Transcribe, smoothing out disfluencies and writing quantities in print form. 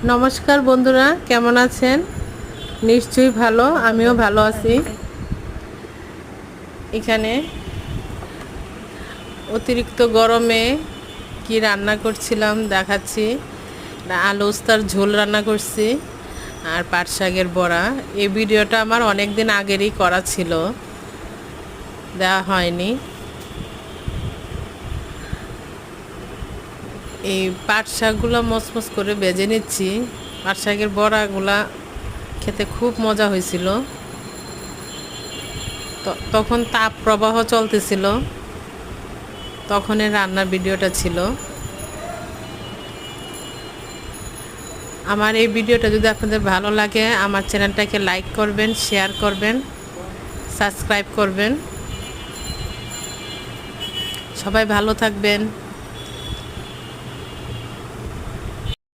নমস্কার বন্ধুরা, কেমন আছেন? নিশ্চয়ই ভালো, আমিও ভালো আছি। এখানে অতিরিক্ত গরমে কি রান্না করছিলাম দেখাচ্ছি। আলু উস্তার ঝোল রান্না করছি আর পাট শাকের বড়া। এই ভিডিওটা আমার অনেক দিন আগেরই করা ছিল, দেওয়া হয়নি। এই পাট শাকগুলো মচমচ করে ভেজে নিচ্ছি। পাট শাকের বড়াগুলা খেতে খুব মজা হয়েছিল। তখন তাপ প্রবাহ চলতেছিল, তখনের রান্নার ভিডিওটা ছিল। আমার এই ভিডিওটা যদি আপনাদের ভালো লাগে, আমার চ্যানেলটাকে লাইক করবেন, শেয়ার করবেন, সাবস্ক্রাইব করবেন। সবাই ভালো থাকবেন।